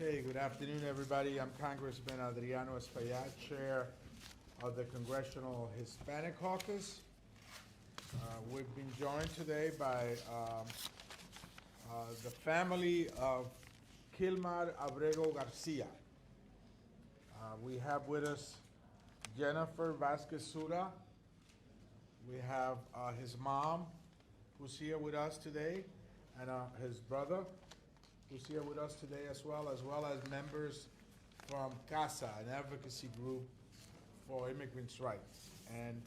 Okay, good afternoon, everybody. I'm Congressman Adriano Espaillat, Chair of the Congressional Hispanic Caucus. We've been joined today by the family of Kilmar Abrego Garcia. We have with us Jennifer Vasquez Sura. We have his mom, who's here with us today, and his brother, who's here with us today as well as members from CASA, an advocacy group for immigrants' rights. And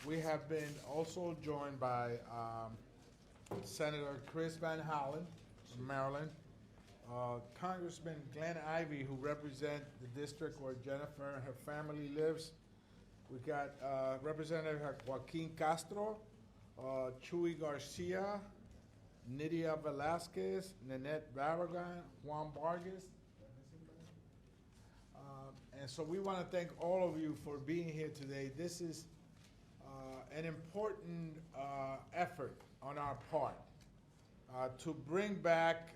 we have been also joined by Senator Chris Van Hollen from Maryland, Congressman Glenn Ivey, who represents the district where Jennifer and her family lives. We got Representative Joaquin Castro, Chuy Garcia, Nydia Velasquez, Nanette Barragan, Juan Vargas. And so we want to thank all of you for being here today. This is an important effort on our part to bring back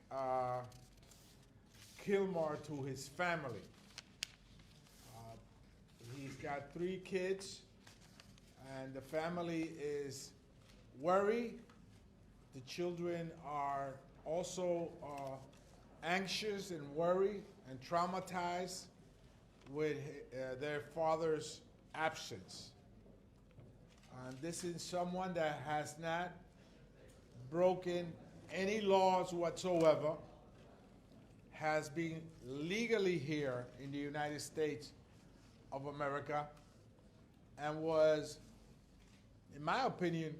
Kilmar to his family. He's got 3 kids, and the family is worried. The children are also anxious and worried and traumatized with their father's absence. This is someone that has not broken any laws whatsoever, has been legally here in the United States of America, and was, in my opinion,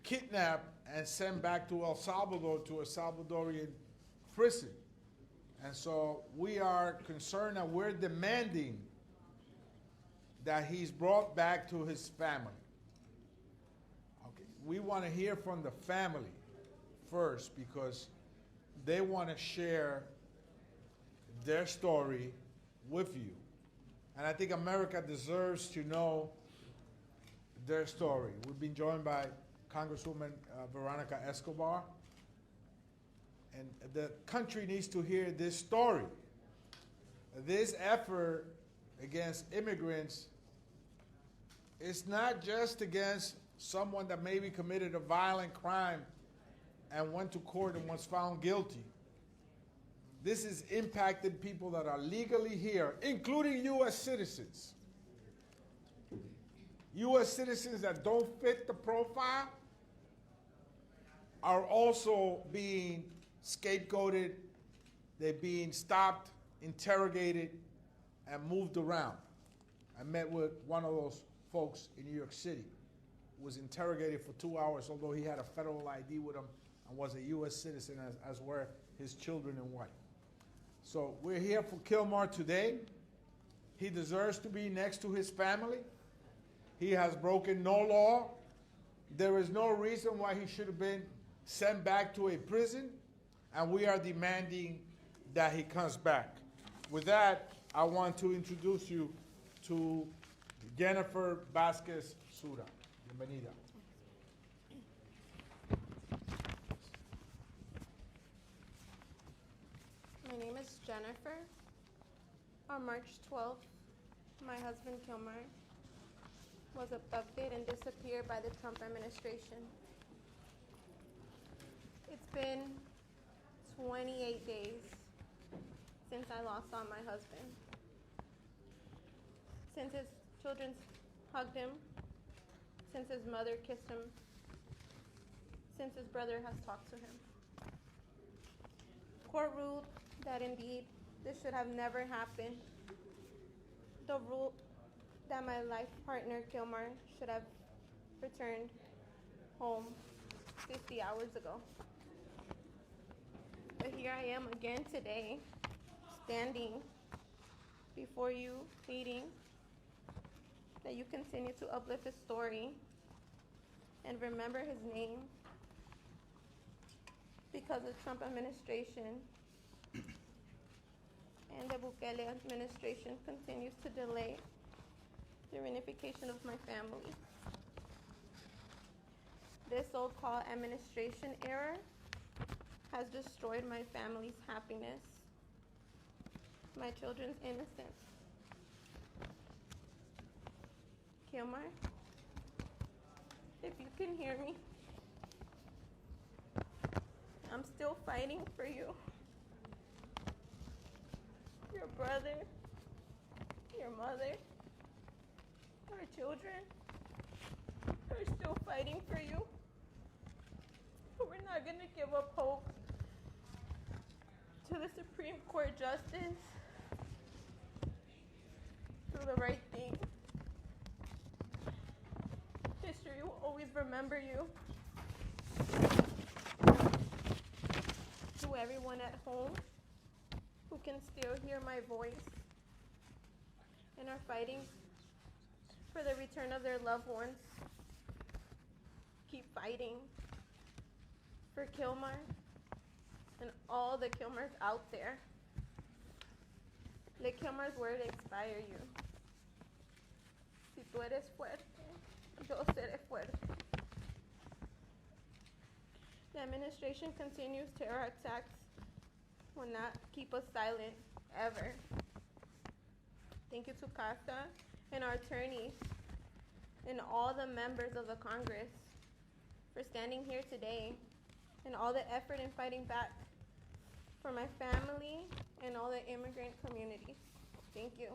kidnapped and sent back to El Salvador, to a Salvadorian prison. And so we are concerned and we're demanding that he's brought back to his family. Okay, we want to hear from the family first because they want to share their story with you. And I think America deserves to know their story. We've been joined by Congresswoman Veronica Escobar, and the country needs to hear this story. This effort against immigrants is not just against someone that maybe committed a violent crime and went to court and was found guilty. This is impacting people that are legally here, including U.S. citizens. U.S. citizens that don't fit the profile are also being scapegoated. They're being stopped, interrogated, and moved around. I met with one of those folks in New York City who was interrogated for 2 hours, although he had a federal ID with him and was a U.S. citizen, as were his children and wife. So we're here for Kilmar today. He deserves to be next to his family. He has broken no law. There is no reason why he should have been sent back to a prison, and we are demanding that he comes back. With that, I want to introduce you to Jennifer Vasquez Sura. Bienvenida. My name is Jennifer. On March 12th, my husband Kilmar was abducted and disappeared by the Trump administration. It's been 28 days since I lost on my husband. Since his children hugged him, since his mother kissed him, since his brother has talked to him. Court ruled that indeed this should have never happened. The rule that my life partner Kilmar should have returned home 50 hours ago. But here I am again today, standing before you, pleading that you continue to uplift his story and remember his name, because the Trump administration and the Bukele administration continues to delay the reunification of my family. This so-called administration error has destroyed my family's happiness my children's innocence. Kilmar, if you can hear me, I'm still fighting for you. Your brother, your mother, our children are still fighting for you. But we're not gonna give up hope to the Supreme Court justice. Do the right thing. History will always remember you. To everyone at home who can still hear my voice and are fighting for the return of their loved ones, keep fighting for Kilmar and all the Kilmars out there. Let Kilmar's word inspire you. Si tú eres fuerte, yo seré fuerte. The administration continues terror attacks will not keep us silent, ever. Thank you to CASA and our attorneys and all the members of the Congress for standing here today and all the effort in fighting back for my family and all the immigrant communities. Thank you.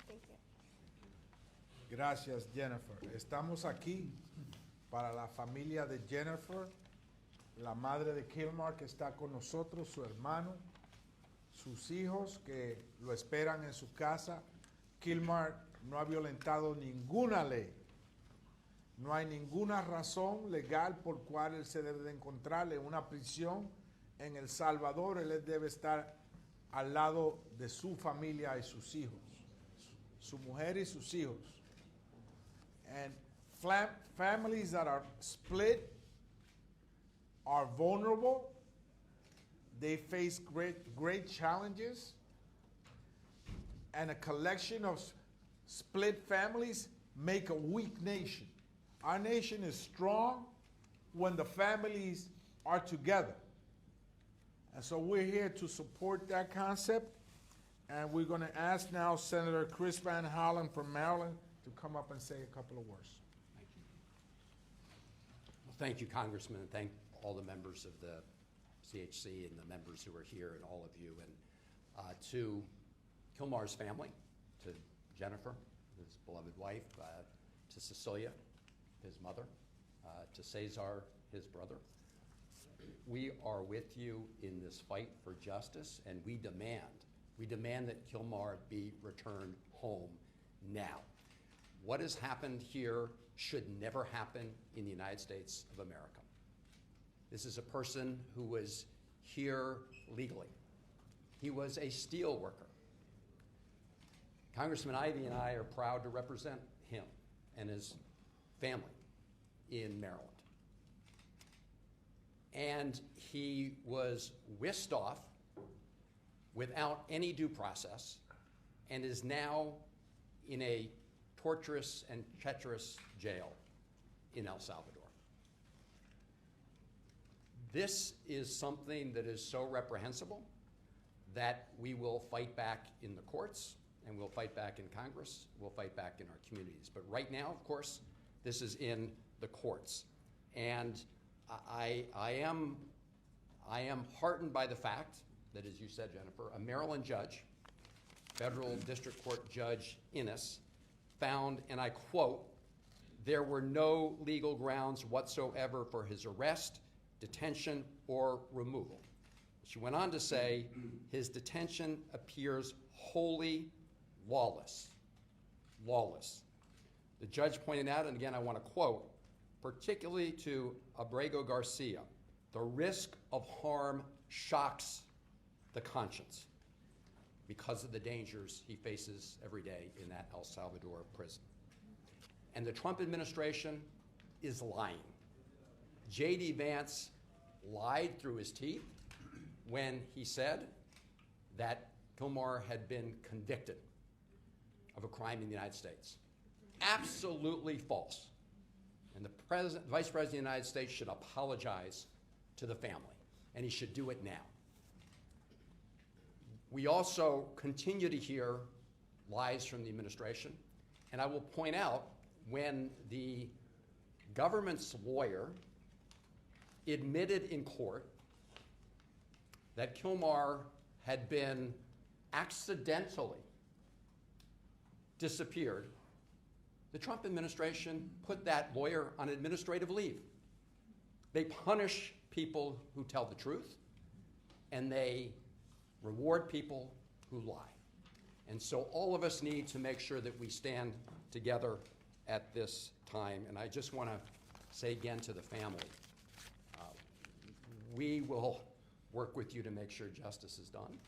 Thank you. Gracias, Jennifer. Estamos aquí para la familia de Jennifer, la madre de Kilmar que está con nosotros, su hermano, sus hijos que lo esperan en su casa. Kilmar no ha violentado ninguna ley. No hay ninguna razón legal por cual él se debe de encontrar en una prisión en El Salvador. Él debe estar al lado de su familia y sus hijos, su mujer y sus hijos. And families that are split are vulnerable. They face great challenges. And a collection of split families make a weak nation. Our nation is strong when the families are together. And so we're here to support that concept. And we're going to ask now Senator Chris Van Hollen from Maryland to come up and say a couple of words. Thank you. Well, thank you, Congressman, and thank all the members of the CHC and the members who are here and all of you. And to Kilmar's family, to Jennifer, his beloved wife, to Cecilia, his mother, to Cesar, his brother. We are with you in this fight for justice, and we demand that Kilmar be returned home now. What has happened here should never happen in the United States of America. This is a person who was here legally. He was a steel worker. Congressman Ivey and I are proud to represent him and his family in Maryland. And he was whisked off without any due process and is now in a torturous and treacherous jail in El Salvador. This is something that is so reprehensible that we will fight back in the courts, and we'll fight back in Congress, we'll fight back in our communities. But right now, of course, this is in the courts. And I am heartened by the fact that, as you said, Jennifer, a Maryland judge, federal district court judge Innes, found, and I quote, "There were no legal grounds whatsoever for his arrest, detention, or removal." She went on to say, "His detention appears wholly lawless." Lawless. The judge pointed out, and again I want to quote, particularly to Abrego Garcia, "The risk of harm shocks the conscience because of the dangers he faces every day in that El Salvador prison." And the Trump administration is lying. J.D. Vance lied through his teeth when he said that Kilmar had been convicted of a crime in the United States. Absolutely false. And the Vice President of the United States should apologize to the family, and he should do it now. We also continue to hear lies from the administration. And I will point out, when the government's lawyer admitted in court that Kilmar had been accidentally disappeared, the Trump administration put that lawyer on administrative leave. They punish people who tell the truth, and they reward people who lie. And so all of us need to make sure that we stand together at this time. And I just want to say again to the family, we will work with you to make sure justice is done,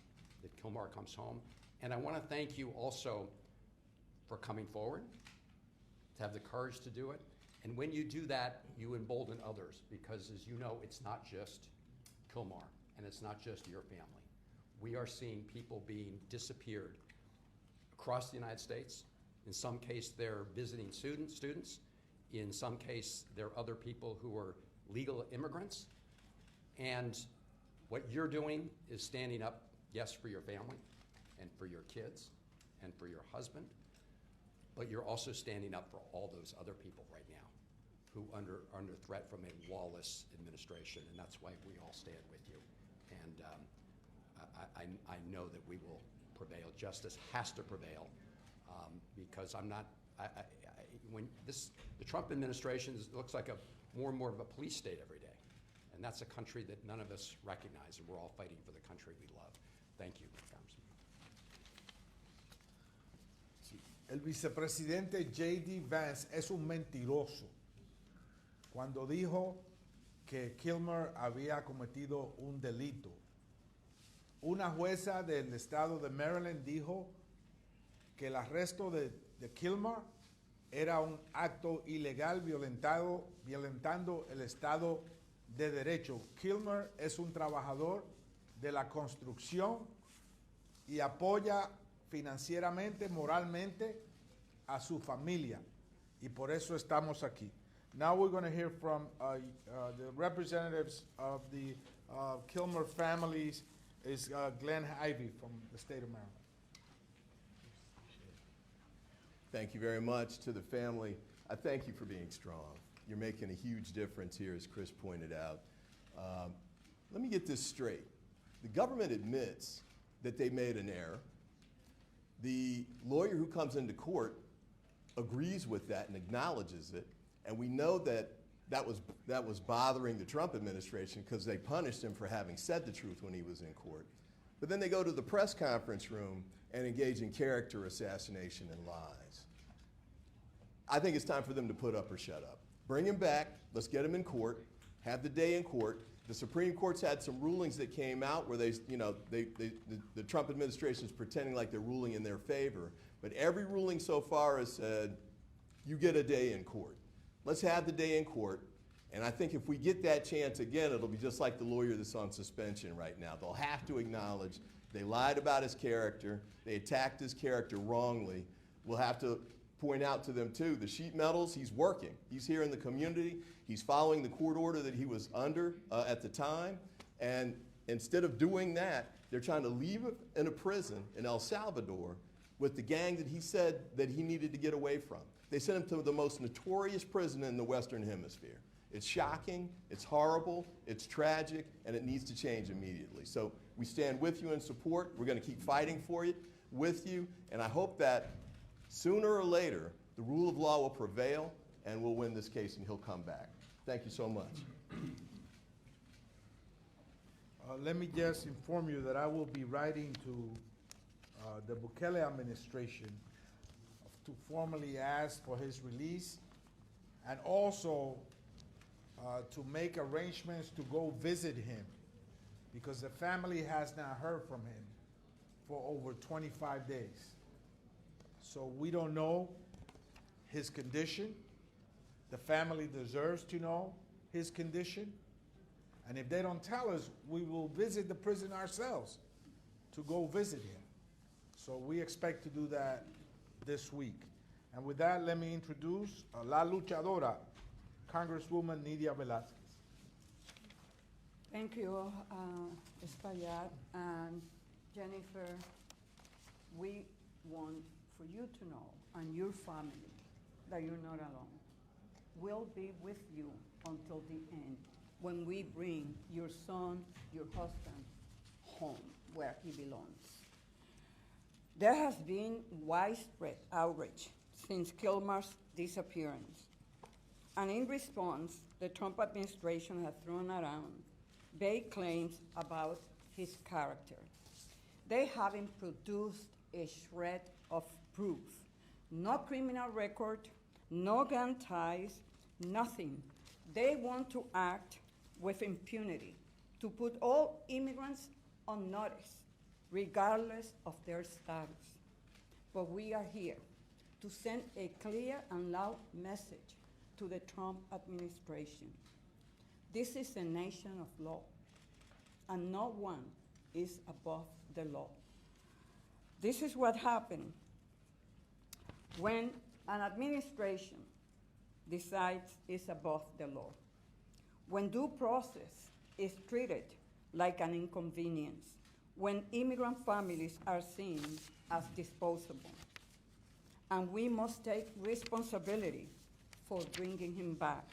that Kilmar comes home. And I want to thank you also for coming forward, to have the courage to do it. And when you do that, you embolden others, because as you know, it's not just Kilmar, and it's not just your family. We are seeing people being disappeared across the United States. In some case, they're visiting students. In some case, they're other people who are legal immigrants. And what you're doing is standing up, yes, for your family and for your kids and for your husband, but you're also standing up for all those other people right now who are under threat from a lawless administration, and that's why we all stand with you. And I know that we will prevail. Justice has to prevail, because the Trump administration looks like more and more of a police state every day. And that's a country that none of us recognize, and we're all fighting for the country we love. Thank you, Congressman. El vicepresidente J.D. Vance es un mentiroso cuando dijo que Kilmar había cometido un delito. Una jueza del estado de Maryland dijo que el arresto de Kilmar era un acto ilegal violentando el Estado de Derecho. Kilmar es un trabajador de la construcción y apoya financieramente, moralmente a su familia, y por eso estamos aquí. Now we're going to hear from the representatives of the Kilmar families. Is Glenn Ivey from the state of Maryland. Thank you very much to the family. I thank you for being strong. You're making a huge difference here, as Chris pointed out. Let me get this straight. The government admits that they made an error. The lawyer who comes into court agrees with that and acknowledges it, and we know that was bothering the Trump administration because they punished him for having said the truth when he was in court. But then they go to the press conference room and engage in character assassination and lies. I think it's time for them to put up or shut up. Bring him back, let's get him in court, have the day in court. The Supreme Court's had some rulings that came out where the Trump administration is pretending like they're ruling in their favor, but every ruling so far has said, you get a day in court. Let's have the day in court, and I think if we get that chance again, it'll be just like the lawyer that's on suspension right now. They'll have to acknowledge they lied about his character, they attacked his character wrongly. We'll have to point out to them too, the sheet metals, he's working. He's here in the community, he's following the court order that he was under at the time, and instead of doing that, they're trying to leave him in a prison in El Salvador with the gang that he said that he needed to get away from. They sent him to the most notorious prison in the Western Hemisphere. It's shocking, it's horrible, it's tragic, and it needs to change immediately. So we stand with you in support. We're going to keep fighting for you, with you, and I hope that sooner or later, the rule of law will prevail, and we'll win this case, and he'll come back. Thank you so much. Let me just inform you that I will be writing to the Bukele administration to formally ask for his release, and also to make arrangements to go visit him, because the family has not heard from him for over 25 days. So we don't know his condition. The family deserves to know his condition. And if they don't tell us, we will visit the prison ourselves to go visit him. So we expect to do that this week. And with that, let me introduce La Luchadora, Congresswoman Nidia Velázquez. Thank you, Espaillat. And Jennifer, we want for you to know, and your family, that you're not alone. We'll be with you until the end when we bring your son, your husband, home where he belongs. There has been widespread outrage since Kilmar's disappearance. And in response, the Trump administration has thrown around vague claims about his character. They haven't produced a shred of proof. No criminal record, no gun ties, nothing. They want to act with impunity, to put all immigrants on notice, regardless of their status. But we are here to send a clear and loud message to the Trump administration. This is a nation of law, and no one is above the law. This is what happened when an administration decides it's above the law. When due process is treated like an inconvenience, when immigrant families are seen as disposable, and we must take responsibility for bringing him back.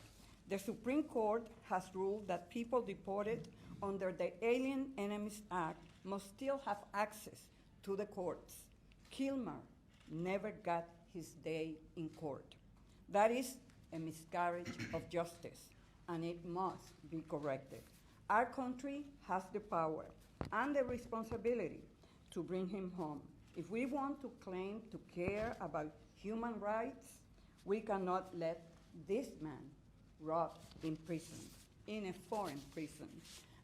The Supreme Court has ruled that people deported under the Alien Enemies Act must still have access to the courts. Kilmar never got his day in court. That is a miscarriage of justice, and it must be corrected. Our country has the power and the responsibility to bring him home. If we want to claim to care about human rights, we cannot let this man rot in prison, in a foreign prison.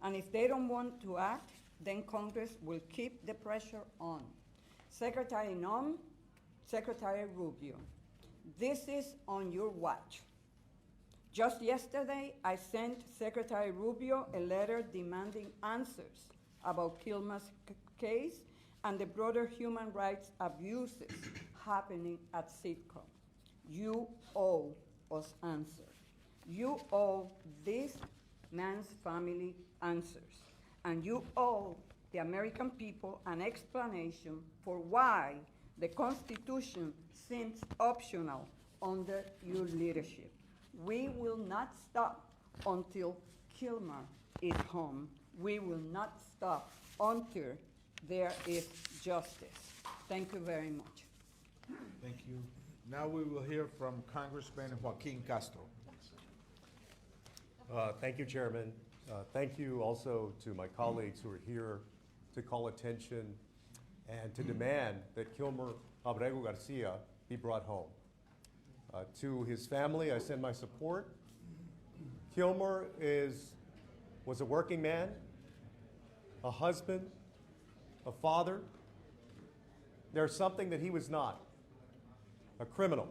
And if they don't want to act, then Congress will keep the pressure on. Secretary Nom, Secretary Rubio, this is on your watch. Just yesterday, I sent Secretary Rubio a letter demanding answers about Kilmar's case and the broader human rights abuses happening at Sitcom. You owe us answers. You owe this man's family answers. And you owe the American people an explanation for why the Constitution seems optional under your leadership. We will not stop until Kilmar is home. We will not stop until there is justice. Thank you very much. Thank you. Now we will hear from Congressman Joaquin Castro. Thank you, Chairman. Thank you also to my colleagues who are here to call attention and to demand that Kilmar Abrego Garcia be brought home. To his family, I send my support. Kilmar was a working man, a husband, a father. There's something that he was not, a criminal.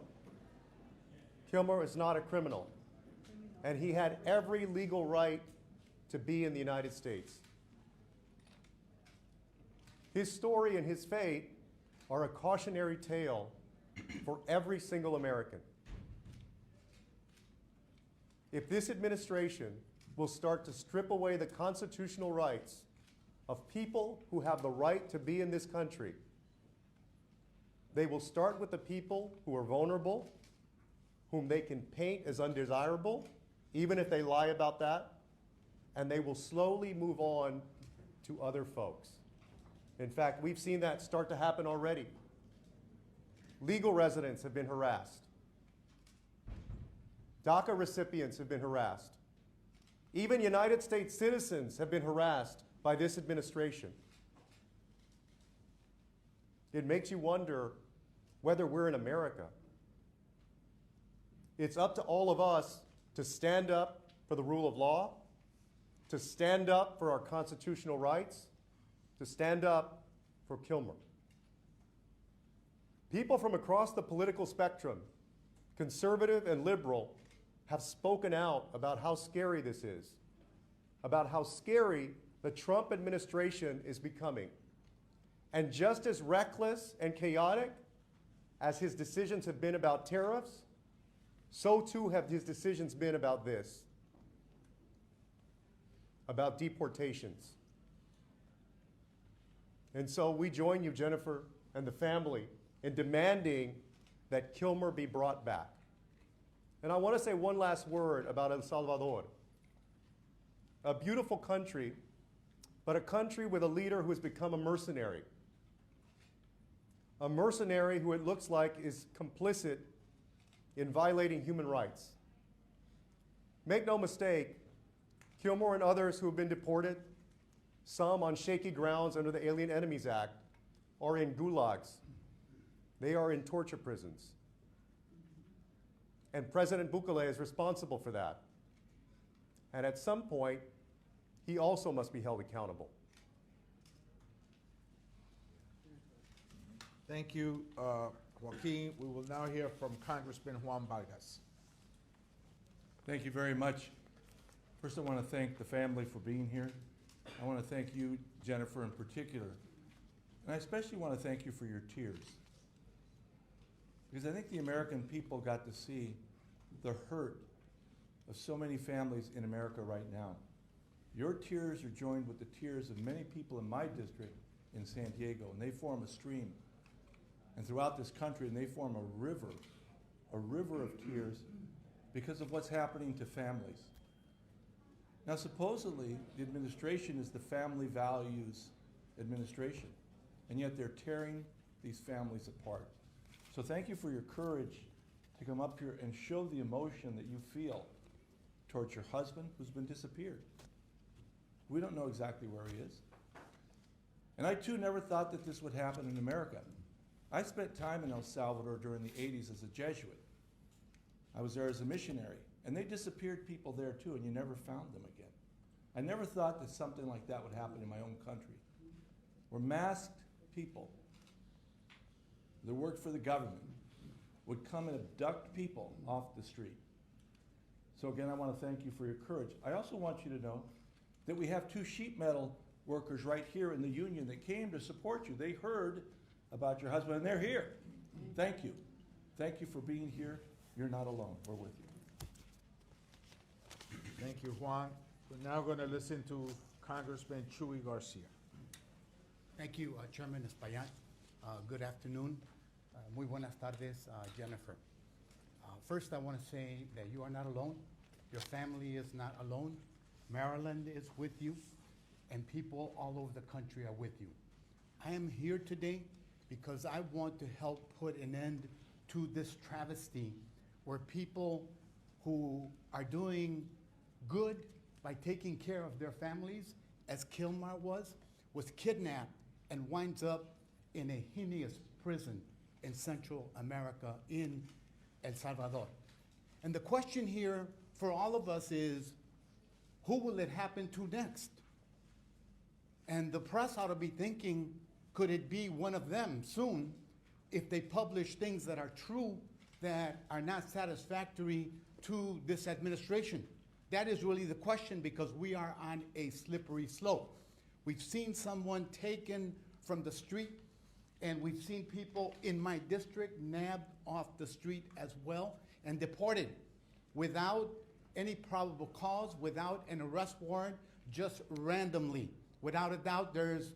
Kilmar is not a criminal, and he had every legal right to be in the United States. His story and his fate are a cautionary tale for every single American. If this administration will start to strip away the constitutional rights of people who have the right to be in this country, they will start with the people who are vulnerable, whom they can paint as undesirable, even if they lie about that, and they will slowly move on to other folks. In fact, we've seen that start to happen already. Legal residents have been harassed. DACA recipients have been harassed. Even United States citizens have been harassed by this administration. It makes you wonder whether we're in America. It's up to all of us to stand up for the rule of law, to stand up for our constitutional rights, to stand up for Kilmar. People from across the political spectrum, conservative and liberal, have spoken out about how scary this is, about how scary the Trump administration is becoming. And just as reckless and chaotic as his decisions have been about tariffs, so too have his decisions been about this, about deportations. And so we join you, Jennifer, and the family in demanding that Kilmar be brought back. And I want to say one last word about El Salvador. A beautiful country, but a country with a leader who has become a mercenary. A mercenary who it looks like is complicit in violating human rights. Make no mistake, Kilmar and others who have been deported, some on shaky grounds under the Alien Enemies Act, are in gulags. They are in torture prisons. And President Bukele is responsible for that. And at some point, he also must be held accountable. Thank you, Joaquin. We will now hear from Congressman Juan Vargas. Thank you very much. First, I want to thank the family for being here. I want to thank you, Jennifer, in particular. And I especially want to thank you for your tears. Because I think the American people got to see the hurt of so many families in America right now. Your tears are joined with the tears of many people in my district in San Diego, and they form a stream. And throughout this country, and they form a river of tears because of what's happening to families. Now, supposedly, the administration is the family values administration, and yet they're tearing these families apart. So thank you for your courage to come up here and show the emotion that you feel towards your husband who's been disappeared. We don't know exactly where he is. And I too never thought that this would happen in America. I spent time in El Salvador during the 80s as a Jesuit. I was there as a missionary, and they disappeared people there too, and you never found them again. I never thought that something like that would happen in my own country, where masked people that worked for the government would come and abduct people off the street. So again, I want to thank you for your courage. I also want you to know that we have 2 sheet metal workers right here in the union that came to support you. They heard about your husband, and they're here. Thank you. Thank you for being here. You're not alone. We're with you. Thank you, Juan. We're now going to listen to Congressman Chuy Garcia. Thank you, Chairman Espaillat. Good afternoon. Muy buenas tardes, Jennifer. First, I want to say that you are not alone. Your family is not alone. Maryland is with you, and people all over the country are with you. I am here today because I want to help put an end to this travesty where people who are doing good by taking care of their families, as Kilmar was kidnapped and winds up in a heinous prison in Central America, in El Salvador. And the question here for all of us is, who will it happen to next? And the press ought to be thinking, could it be one of them soon if they publish things that are true that are not satisfactory to this administration? That is really the question, because we are on a slippery slope. We've seen someone taken from the street, and we've seen people in my district nabbed off the street as well and deported without any probable cause, without an arrest warrant, just randomly. Without a doubt, there's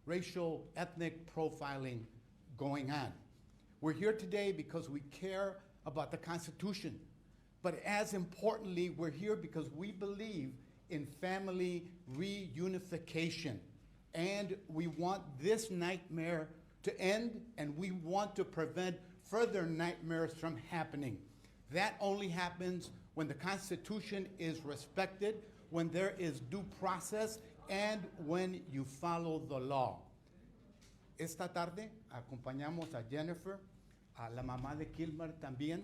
racial, ethnic profiling going on. We're here today because we care about the Constitution. But as importantly, we're here because we believe in family reunification. And we want this nightmare to end, and we want to prevent further nightmares from happening. That only happens when the Constitution is respected, when there is due process, and when you follow the law. Esta tarde acompañamos a Jennifer, a la mamá de Kilmar también,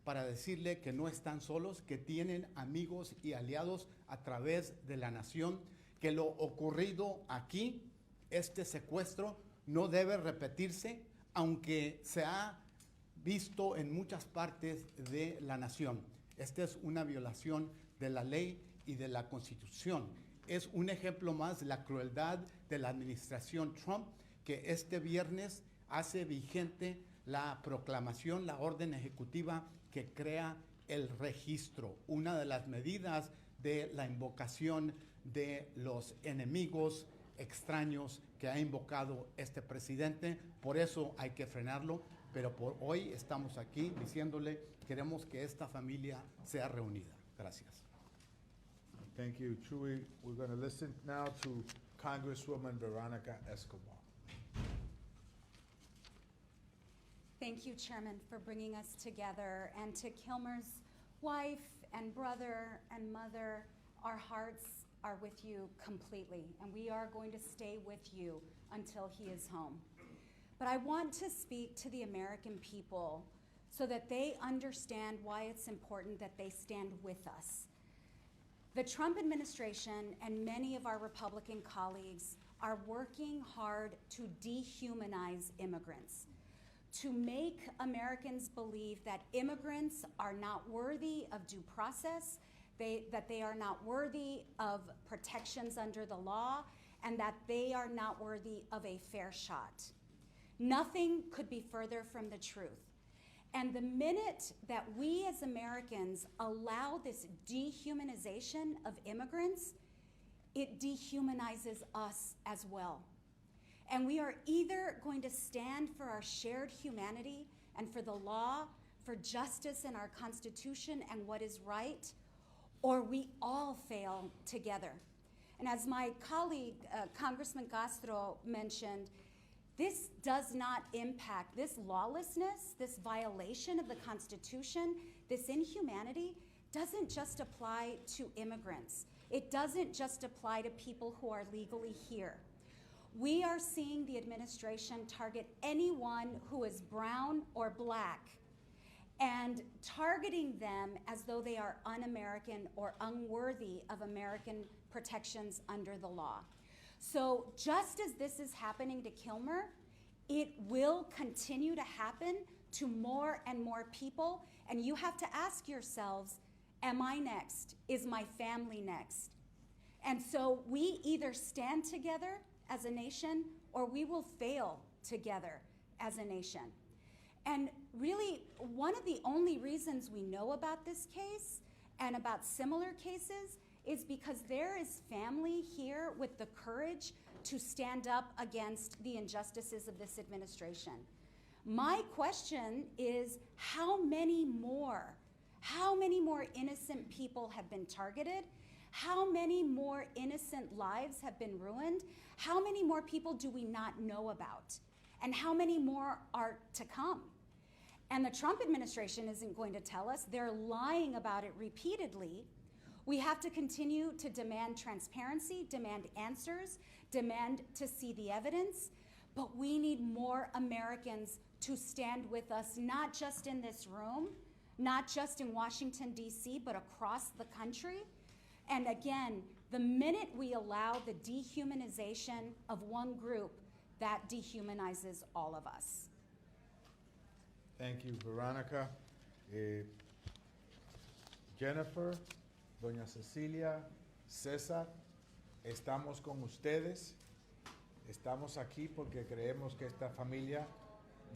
para decirle que no están solos, que tienen amigos y aliados a través de la nación, que lo ocurrido aquí, este secuestro, no debe repetirse, aunque se ha visto en muchas partes de la nación. Esta es una violación de la ley y de la Constitución. Es un ejemplo más de la crueldad de la administración Trump, que este viernes hace vigente la proclamación, la orden ejecutiva que crea el registro, una de las medidas de la invocación de los enemigos extraños que ha invocado este presidente. Por eso hay que frenarlo, pero por hoy estamos aquí diciéndole, queremos que esta familia sea reunida. Gracias. Thank you, Chuy. We're going to listen now to Congresswoman Veronica Escobar. Thank you, Chairman, for bringing us together. And to Kilmar's wife and brother and mother, our hearts are with you completely, and we are going to stay with you until he is home. But I want to speak to the American people so that they understand why it's important that they stand with us. The Trump administration and many of our Republican colleagues are working hard to dehumanize immigrants, to make Americans believe that immigrants are not worthy of due process, that they are not worthy of protections under the law, and that they are not worthy of a fair shot. Nothing could be further from the truth. And the minute that we as Americans allow this dehumanization of immigrants, it dehumanizes us as well. And we are either going to stand for our shared humanity and for the law, for justice in our Constitution and what is right, or we all fail together. And as my colleague, Congressman Castro, mentioned, this does not impact, this lawlessness, this violation of the Constitution, this inhumanity doesn't just apply to immigrants. It doesn't just apply to people who are legally here. We are seeing the administration target anyone who is brown or black and targeting them as though they are un-American or unworthy of American protections under the law. So just as this is happening to Kilmar, it will continue to happen to more and more people, and you have to ask yourselves, am I next? Is my family next? And so we either stand together as a nation or we will fail together as a nation. And really, one of the only reasons we know about this case and about similar cases is because there is family here with the courage to stand up against the injustices of this administration. My question is, how many more innocent people have been targeted? How many more innocent lives have been ruined? How many more people do we not know about? And how many more are to come? And the Trump administration isn't going to tell us. They're lying about it repeatedly. We have to continue to demand transparency, demand answers, demand to see the evidence, but we need more Americans to stand with us, not just in this room, not just in Washington, D.C., but across the country. And again, the minute we allow the dehumanization of one group, that dehumanizes all of us. Thank you, Veronica. Jennifer, Doña Cecilia, César, estamos con ustedes. Estamos aquí porque creemos que esta familia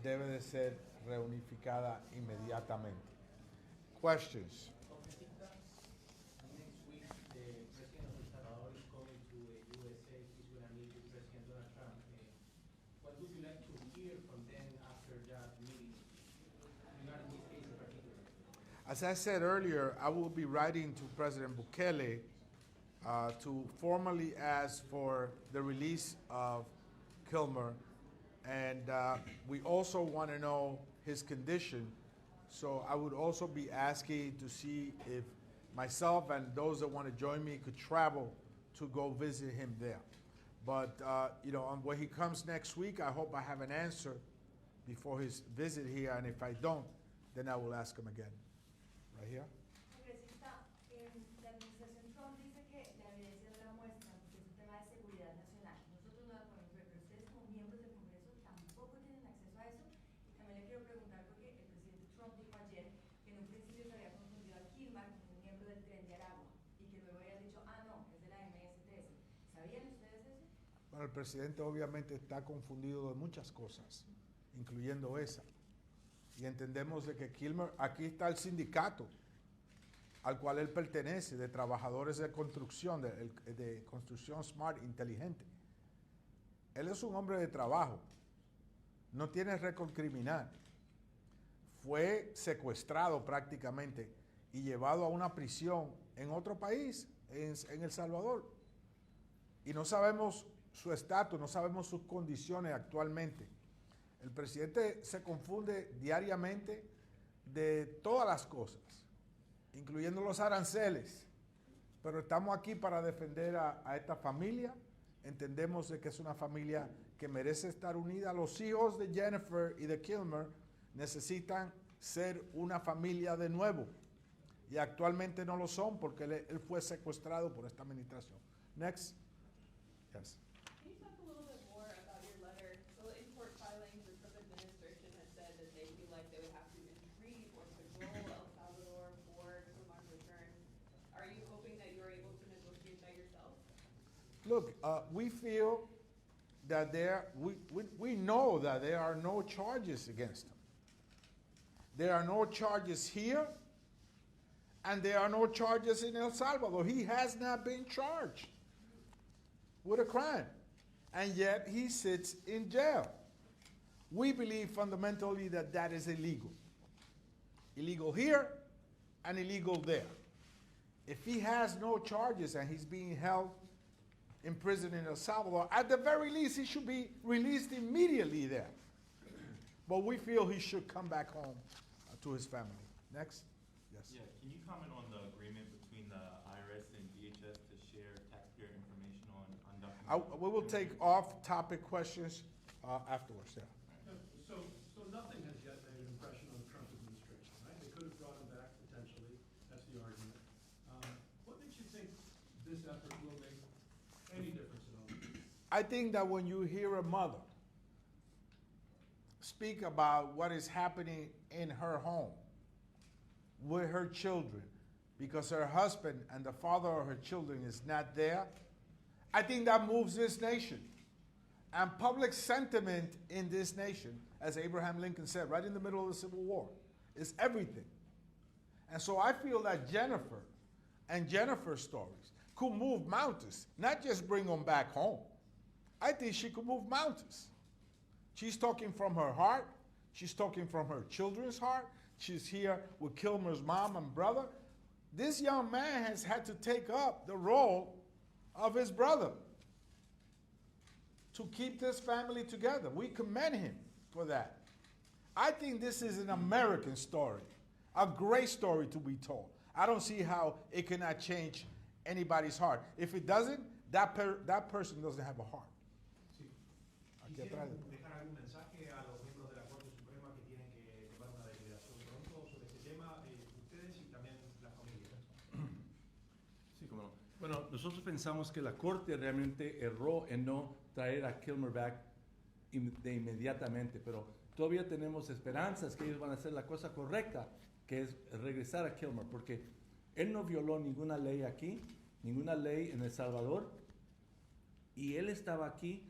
debe de ser reunificada inmediatamente. Questions? Next week, the president of El Salvador is coming to USA. He's going to meet with President Donald Trump. What would you like to hear from them after that meeting, regarding this case in particular? As I said earlier, I will be writing to President Bukele to formally ask for the release of Kilmar. And we also want to know his condition. So I would also be asking to see if myself and those that want to join me could travel to go visit him there. But, when he comes next week, I hope I have an answer before his visit here. And if I don't, then I will ask him again. Right here? Congresista, la administración Trump dice que la evidencia no la muestra porque es un tema de seguridad nacional. Nosotros no la podemos ver, pero ustedes como miembros del Congreso tampoco tienen acceso a eso. Y también le quiero preguntar porque el presidente Trump dijo ayer que en un principio se había confundido a Kilmar con un miembro del Tren de Aragua y que luego habían dicho, no, es de la MS-13. ¿Sabían ustedes eso? Bueno, el presidente obviamente está confundido de muchas cosas, incluyendo esa. Y entendemos de que Kilmar, aquí está el sindicato al cual él pertenece, de trabajadores de construcción, de construcción smart, inteligente. Él es un hombre de trabajo. No tiene récord criminal. Fue secuestrado prácticamente y llevado a una prisión en otro país, en El Salvador. Y no sabemos su estatus, no sabemos sus condiciones actualmente. El presidente se confunde diariamente de todas las cosas, incluyendo los aranceles. Pero estamos aquí para defender a esta familia. Entendemos de que es una familia que merece estar unida. Los hijos de Jennifer y de Kilmar necesitan ser una familia de nuevo. Y actualmente no lo son porque él fue secuestrado por esta administración. Next. Yes. Can you talk a little bit more about your letter? So in court filings, the Trump administration has said that they feel like they would have to entreat or cajole El Salvador for Kilmar's return. Are you hoping that you're able to negotiate that yourself? Look, we feel that we know that there are no charges against him. There are no charges here, and there are no charges in El Salvador. He has not been charged with a crime, and yet he sits in jail. We believe fundamentally that that is illegal. Illegal here and illegal there. If he has no charges and he's being held in prison in El Salvador, at the very least he should be released immediately there. But we feel he should come back home to his family. Next. Yes. Yeah, can you comment on the agreement between the IRS and DHS to share taxpayer information on undocumented? We will take off-topic questions afterwards. Yeah. So nothing has yet made an impression on the Trump administration, right? They could have brought him back potentially. That's the argument. What makes you think this effort will make any difference at all? I think that when you hear a mother speak about what is happening in her home with her children because her husband and the father of her children is not there, I think that moves this nation. And public sentiment in this nation, as Abraham Lincoln said, right in the middle of the Civil War, is everything. And so I feel that Jennifer and Jennifer's stories could move mountains, not just bring them back home. I think she could move mountains. She's talking from her heart. She's talking from her children's heart. She's here with Kilmar's mom and brother. This young man has had to take up the role of his brother to keep this family together. We commend him for that. I think this is an American story, a great story to be told. I don't see how it cannot change anybody's heart. If it doesn't, that person doesn't have a heart. Sí. Aquí Quisiera atrás. dejar algún mensaje a los miembros de la Corte Suprema que tienen que tomar una deliberación pronto sobre este tema, ustedes y también la familia. Sí, cómo no. Bueno, nosotros pensamos que la Corte realmente erró en no traer a Kilmar back de inmediatamente, pero todavía tenemos esperanzas que ellos van a hacer la cosa correcta, que es regresar a Kilmar, porque él no violó ninguna ley aquí, ninguna ley en El Salvador, y él estaba aquí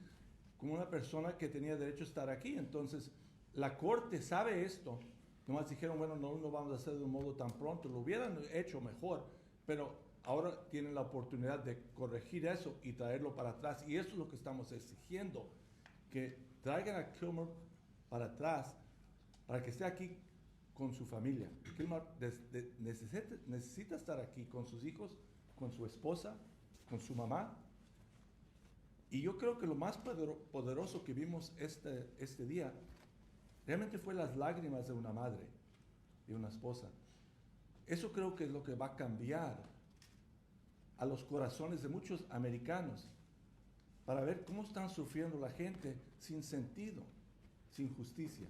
como una persona que tenía derecho a estar aquí. Entonces, la Corte sabe esto. Nomás dijeron, bueno, no lo vamos a hacer de un modo tan pronto. Lo hubieran hecho mejor, pero ahora tienen la oportunidad de corregir eso y traerlo para atrás. Y eso es lo que estamos exigiendo, que traigan a Kilmar para atrás, para que esté aquí con su familia. Kilmar necesita estar aquí con sus hijos, con su esposa, con su mamá. Y yo creo que lo más poderoso que vimos este día realmente fue las lágrimas de una madre y una esposa. Eso creo que es lo que va a cambiar a los corazones de muchos americanos para ver cómo están sufriendo la gente sin sentido, sin justicia.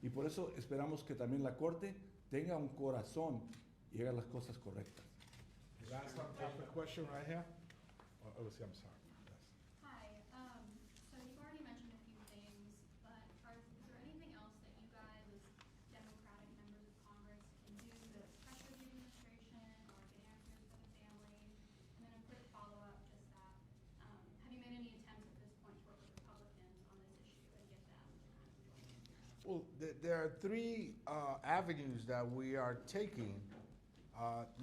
Y por eso esperamos que también la Corte tenga un corazón y haga las cosas correctas. Last one, take the question right here. Oh, I'm sorry. Yes. Hi. So you've already mentioned a few things, but is there anything else that you guys, as Democratic members of Congress, can do to pressure the administration or get answers for the family? And then a quick follow-up, just that, have you made any attempts at this point to work with Republicans on this issue and get them to kind of join in? Well, there are three avenues that we are taking,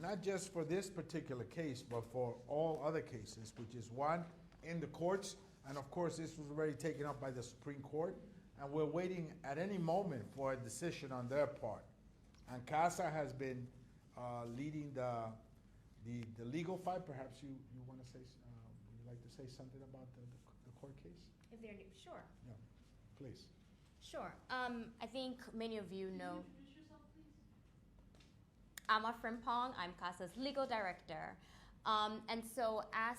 not just for this particular case, but for all other cases, which is one, in the courts, And of course, this was already taken up by the Supreme Court, and we're waiting at any moment for a decision on their part. And CASA has been leading the legal fight. Perhaps you want to say, would you like to say something about the court case? If they're sure. Yeah, please. Sure. I think many of you know. I'm Frimpong. I'm CASA's legal director. And so, as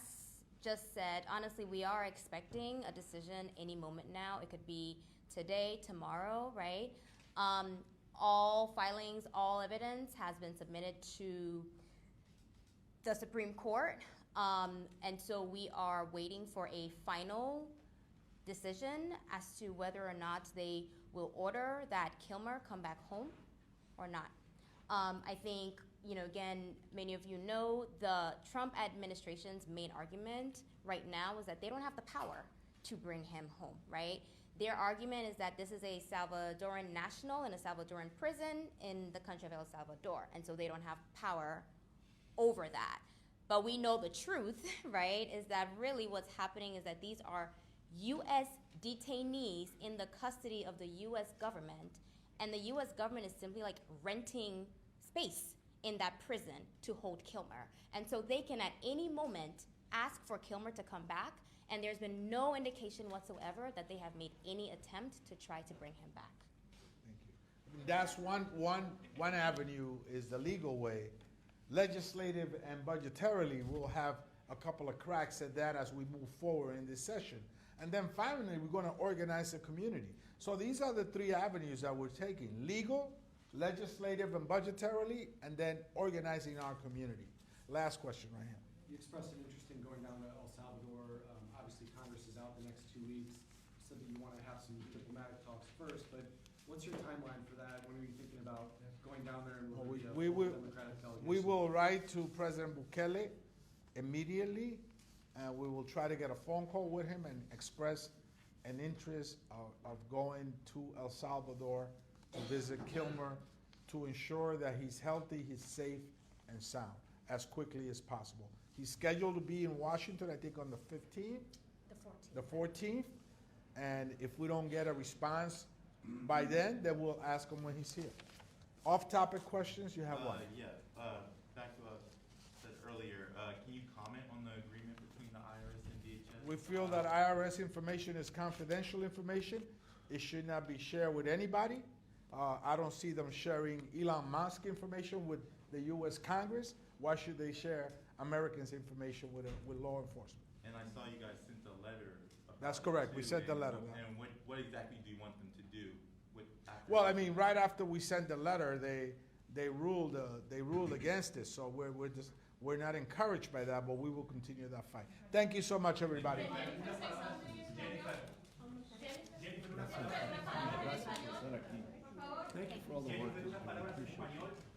just said, honestly, we are expecting a decision any moment now. It could be today, tomorrow, right? All filings, all evidence has been submitted to the Supreme Court. And so we are waiting for a final decision as to whether or not they will order that Kilmar come back home or not. I think, again, many of you know the Trump administration's main argument right now is that they don't have the power to bring him home, right? Their argument is that this is a Salvadoran national in a Salvadoran prison in the country of El Salvador, and so they don't have power over that. But we know the truth, right, is that really what's happening is that these are U.S. detainees in the custody of the U.S. government, and the U.S. government is simply like renting space in that prison to hold Kilmar. And so they can at any moment ask for Kilmar to come back, and there's been no indication whatsoever that they have made any attempt to try to bring him back. Thank you. That's one avenue is the legal way. Legislative and budgetarily, we'll have a couple of cracks at that as we move forward in this session. And then finally, we're going to organize a community. So these are the three avenues that we're taking: legal, legislative, and budgetarily, and then organizing our community. Last question right here. You expressed an interest in going down to El Salvador. Obviously, Congress is out the next 2 weeks. Said that you want to have some diplomatic talks first, but what's your timeline for that? When are you thinking about going down there and will there be a full Democratic delegation? We will write to President Bukele immediately, and we will try to get a phone call with him and express an interest of going to El Salvador to visit Kilmar, to ensure that he's healthy, he's safe, and sound as quickly as possible. He's scheduled to be in Washington, I think, on the 15th? The 14th. And if we don't get a response by then we'll ask him when he's here. Off-topic questions, you have one. Back to what I said earlier, can you comment on the agreement between the IRS and DHS? We feel that IRS information is confidential information. It should not be shared with anybody. I don't see them sharing Elon Musk information with the U.S. Congress. Why should they share Americans' information with law enforcement? And I saw you guys sent a letter. That's correct. We sent the letter. And what exactly do you want them to do? Well, I mean, right after we sent the letter, they ruled against it. So we're not encouraged by that, but we will continue that fight. Thank you so much, everybody. Thank you for all the work. I appreciate it.